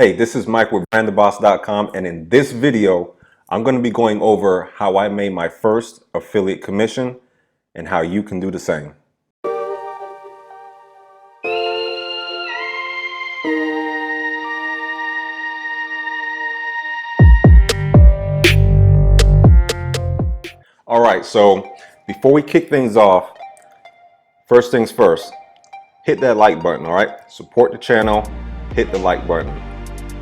Hey, this is Mike with BrandTheBoss.com, and in this video, I'm going to be going over how I made my first affiliate commission and how you can do the same. All right, so before we kick things off, first things first, hit that like button, all right? Support the channel, hit the like button.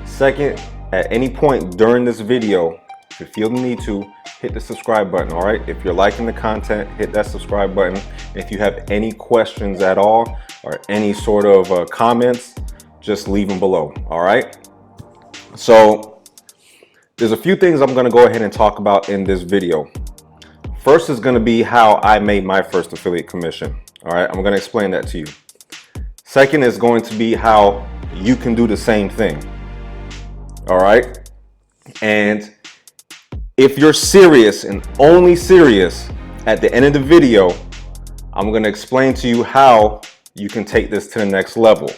Second, at any point during this video, if you feel the need to, hit the subscribe button, all right? If you're liking the content, hit that subscribe button. If you have any questions at all or any sort of comments, just leave them below, all right? So there's a few things I'm gonna go ahead and talk about in this video. First is gonna be how I made my first affiliate commission, all right? I'm gonna explain that to you. Second is going to be how you can do the same thing. All right. And if you're serious and only serious, at the end of the video, I'm going to explain to you how you can take this to the next level.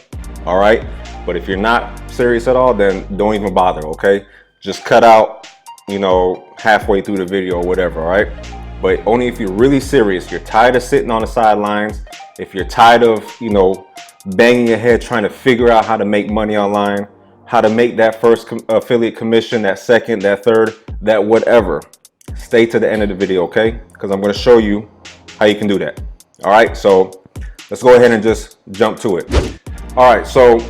All right. But if you're not serious at all, then don't even bother. Okay. Just cut out, halfway through the video or whatever. All right. But only if you're really serious, you're tired of sitting on the sidelines. If you're tired of, banging your head trying to figure out how to make money online, how to make that first affiliate commission, that second, that third, that whatever. Stay to the end of the video, okay? Because I'm going to show you how you can do that. All right, so let's go ahead and just jump to it. All right, so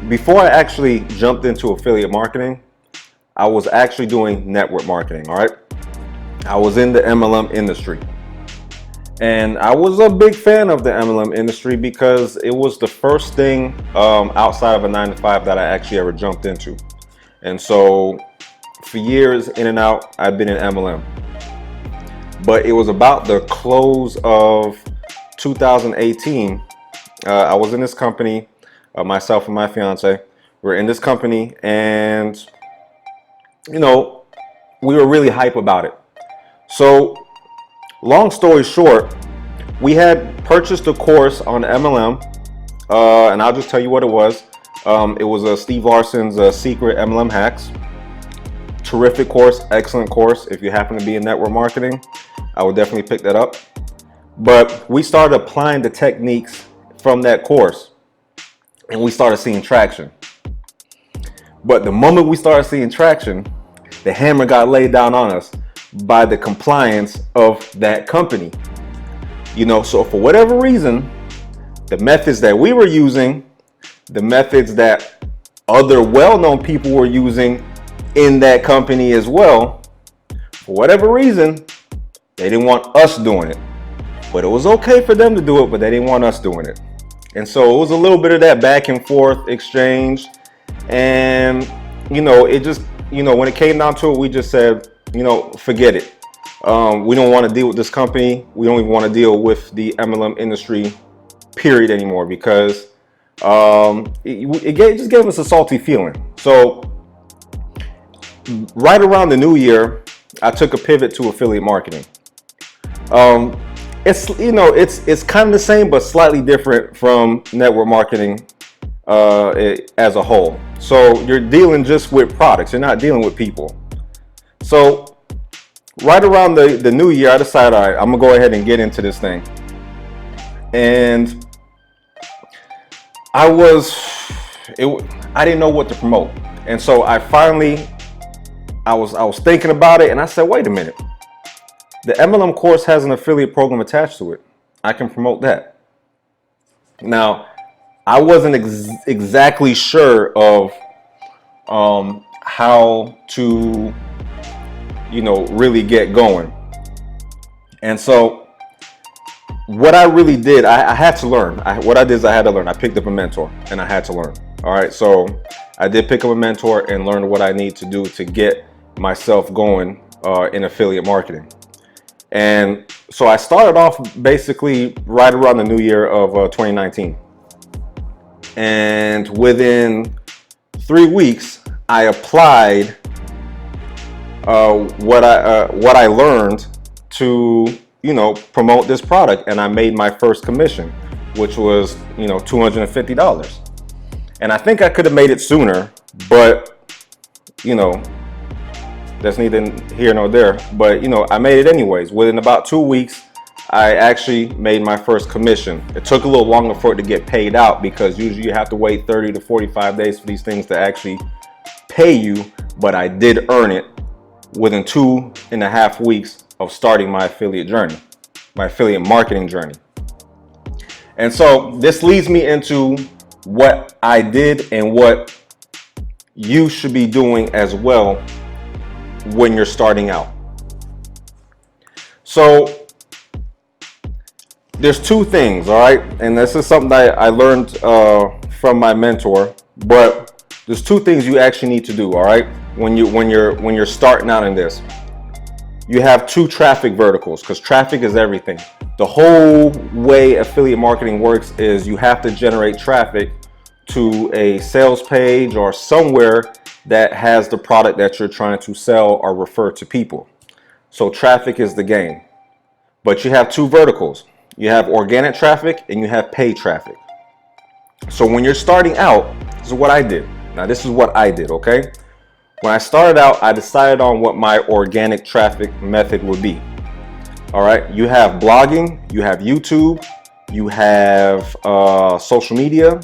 before I actually jumped into affiliate marketing, I was actually doing network marketing, all right? I was in the MLM industry. And I was a big fan of the MLM industry because it was the first thing outside of a 9-to-5 that I actually ever jumped into. And so for years in and out, I've been in MLM. But it was about the close of 2018. I was in this company, myself and my fiance. We're in this company and, we were really hype about it. So long story short, we had purchased a course on MLM, and I'll just tell you what it was. It was Steve Larson's Secret MLM Hacks. Terrific course, excellent course. If you happen to be in network marketing, I would definitely pick that up. But we started applying the techniques from that course, and we started seeing traction. But the moment we started seeing traction, the hammer got laid down on us by the compliance of that company. So for whatever reason, the methods that we were using, the methods that other well-known people were using in that company as well, for whatever reason, they didn't want us doing it. But it was okay for them to do it, but they didn't want us doing it. And so it was a little bit of that back and forth exchange. And, it just, when it came down to it, we just said, forget it. We don't want to deal with this company. We don't even want to deal with the MLM industry, period, anymore, because it just gave us a salty feeling. So right around the new year, I took a pivot to affiliate marketing. It's kind of the same, but slightly different from network marketing as a whole. So you're dealing just with products. You're not dealing with people. So right around the new year, I decided, all right, I'm gonna go ahead and get into this thing. And I didn't know what to promote. And so I was thinking about it, and I said, wait a minute. The MLM course has an affiliate program attached to it. I can promote that. Now, I wasn't exactly sure of how to really get going. And so what I really did, I had to learn. I had to learn. I picked up a mentor and I had to learn. All right. So I did pick up a mentor and learn what I need to do to get myself going in affiliate marketing. And so I started off basically right around the new year of 2019. And within 3 weeks, I applied what I learned to promote this product, and I made my first commission, which was $250. And I think I could have made it sooner, But, you know, that's neither here nor there. But, you know, I made it anyways. Within about 2 weeks, I actually made my first commission. It took a little longer for it to get paid out because usually you have to wait 30 to 45 days for these things to actually pay you. But I did earn it within 2.5 weeks of starting my affiliate journey, my affiliate marketing journey. And so this leads me into what I did and what you should be doing as well when you're starting out. So there's two things, all right? And this is something that I learned from my mentor, but there's two things you actually need to do, all right? When you're starting out in this. You have two traffic verticals, because traffic is everything. The whole way affiliate marketing works is you have to generate traffic to a sales page or somewhere that has the product that you're trying to sell or refer to people. So traffic is the game. But you have two verticals. You have organic traffic and you have paid traffic. So when you're starting out, this is what I did. Now this is what I did, okay? When I started out, I decided on what my organic traffic method would be. All right, you have blogging, you have YouTube, you have social media,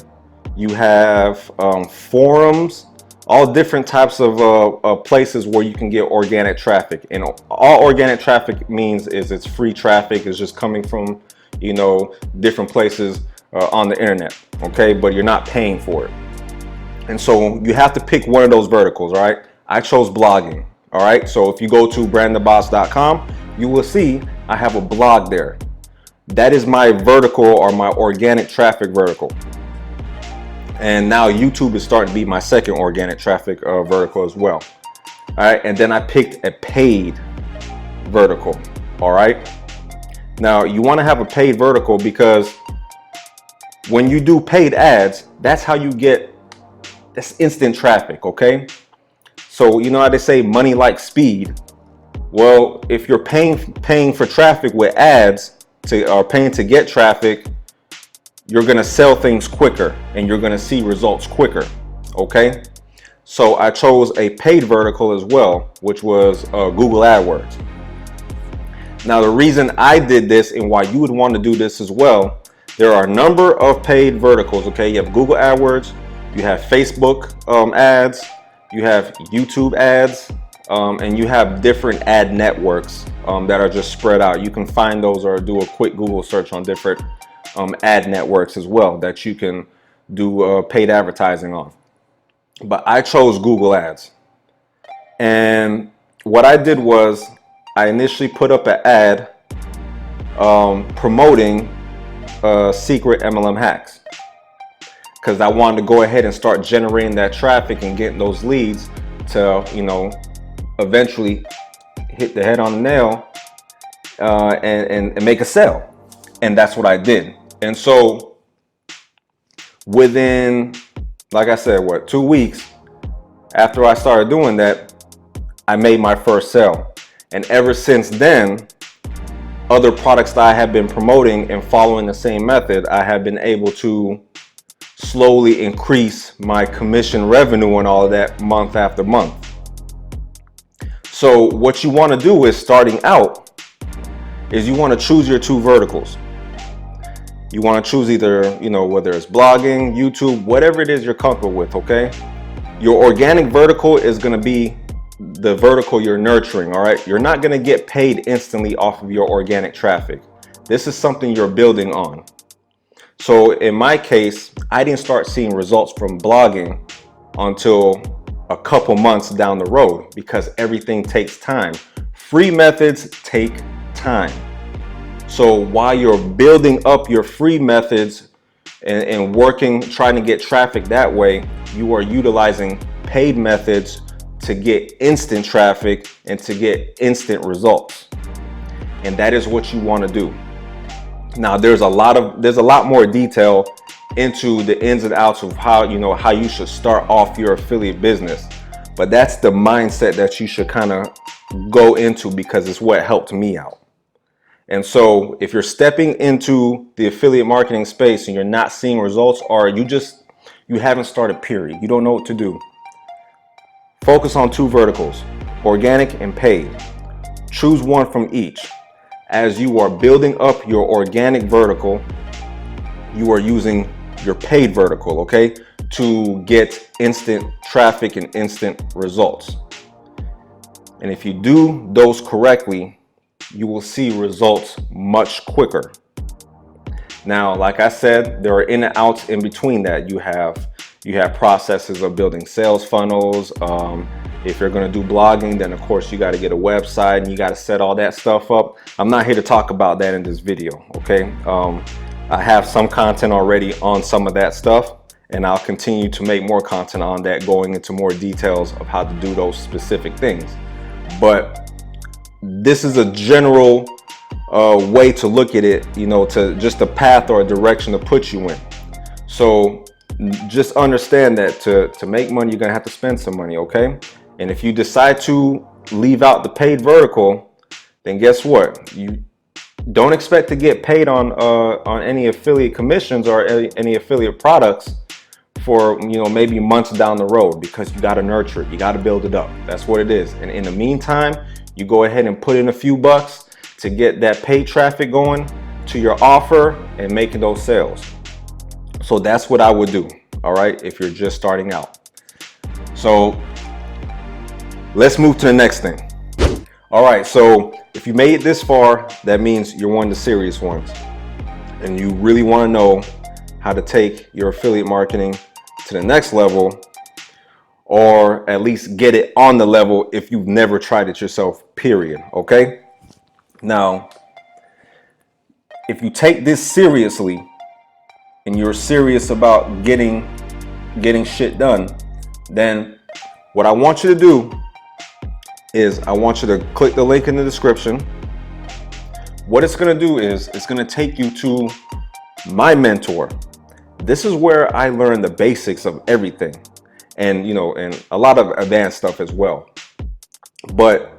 you have forums, all different types of places where you can get organic traffic. And all organic traffic means is it's free traffic. It's just coming from, you know, different places on the internet, okay? But you're not paying for it. And so you have to pick one of those verticals, all right? I chose blogging, all right? So if you go to brandtheboss.com, you will see I have a blog there. That is my vertical or my organic traffic vertical. And now YouTube is starting to be my second organic traffic vertical as well. All right, and then I picked a paid vertical, all right? Now you wanna have a paid vertical because when you do paid ads, that's how you get that's instant traffic, okay? So you know how they say money like speed? Well, if you're paying for traffic with ads or paying to get traffic, you're gonna sell things quicker and you're gonna see results quicker, okay? So I chose a paid vertical as well, which was Google AdWords. Now the reason I did this and why you would want to do this as well, there are a number of paid verticals, okay? You have Google AdWords, you have Facebook ads, you have YouTube ads, and you have different ad networks that are just spread out. You can find those or do a quick Google search on different ad networks as well that you can do paid advertising on. But I chose Google Ads. And what I did was I initially put up an ad promoting secret MLM hacks, because I wanted to go ahead and start generating that traffic and getting those leads to, you know, eventually hit the head on the nail and make a sale. And that's what I did. And so within, like I said, 2 weeks after I started doing that, I made my first sale. And ever since then, other products that I have been promoting and following the same method, I have been able to slowly increase my commission revenue and all of that month after month. So what you want to do is, starting out, is you want to choose your two verticals. You want to choose either, you know, whether it's blogging, YouTube, whatever it is you're comfortable with, okay? Your organic vertical is going to be the vertical you're nurturing, all right? You're not going to get paid instantly off of your organic traffic. This is something you're building on. So in my case, I didn't start seeing results from blogging until a couple months down the road, because everything takes time. Free methods take time. So while you're building up your free methods and working, trying to get traffic that way, you are utilizing paid methods to get instant traffic and to get instant results. And that is what you want to do. Now there's a lot more detail into the ins and outs of how you should start off your affiliate business. But that's the mindset that you should kind of go into, because it's what helped me out. And so if you're stepping into the affiliate marketing space and you're not seeing results, or you haven't started, period, you don't know what to do, Focus on 2 verticals, organic and paid. Choose one from each. As you are building up your organic vertical, you are using your paid vertical, okay, to get instant traffic and instant results. And if you do those correctly, you will see results much quicker. Now, like I said, there are in and outs in between that. You have processes of building sales funnels. If you're going to do blogging, then of course you got to get a website and you got to set all that stuff up. I'm not here to talk about that in this video, okay? I have some content already on some of that stuff, and I'll continue to make more content on that, going into more details of how to do those specific things. But this is a general way to look at it, you know, to just a path or a direction to put you in. So just understand that to make money, you're gonna have to spend some money, okay? And if you decide to leave out the paid vertical, then guess what? You don't expect to get paid on any affiliate commissions or any affiliate products for, you know, maybe months down the road, because you got to nurture it, you got to build it up. That's what it is. And in the meantime, you go ahead and put in a few bucks to get that paid traffic going to your offer and making those sales. So that's what I would do, all right, if you're just starting out. So let's move to the next thing. All right, so if you made it this far, that means you're one of the serious ones, and you really want to know how to take your affiliate marketing to the next level, or at least get it on the level if you've never tried it yourself, period, okay? Now, if you take this seriously and you're serious about getting shit done, then what I want you to do is I want you to click the link in the description. What it's going to do is it's going to take you to my mentor. This is where I learned the basics of everything, and you know, and a lot of advanced stuff as well. But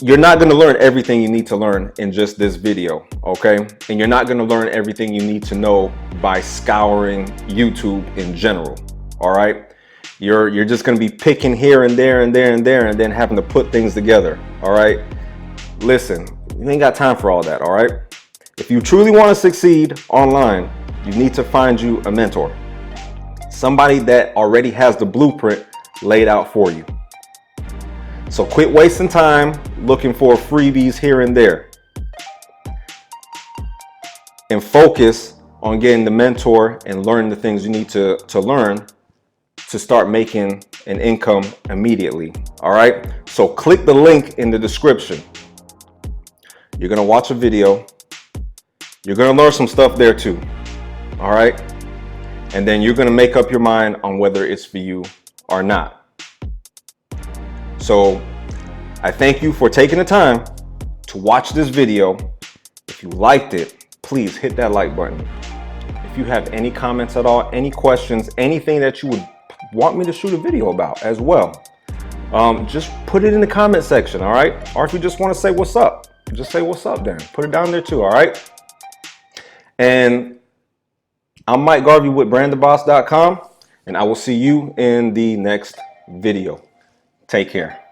you're not going to learn everything you need to learn in just this video, okay? And you're not going to learn everything you need to know by scouring YouTube in general, all right? You're just going to be picking here and there and there and there, and then having to put things together, all right? Listen, you ain't got time for all that, all right? If you truly want to succeed online, you need to find you a mentor, somebody that already has the blueprint laid out for you. So quit wasting time looking for freebies here and there, and focus on getting the mentor and learning the things you need to learn to start making an income immediately. All right, so click the link in the description. You're gonna watch a video, you're gonna learn some stuff there too, all right? And then you're gonna make up your mind on whether it's for you or not. So I thank you for taking the time to watch this video. If you liked it, please hit that like button. If you have any comments at all, any questions, anything that you would want me to shoot a video about as well, just put it in the comment section, all right? Or if you just want to say what's up, just say what's up then. Put it down there too, all right? And I'm Mike Garvey with brandtheboss.com, and I will see you in the next video. Take care.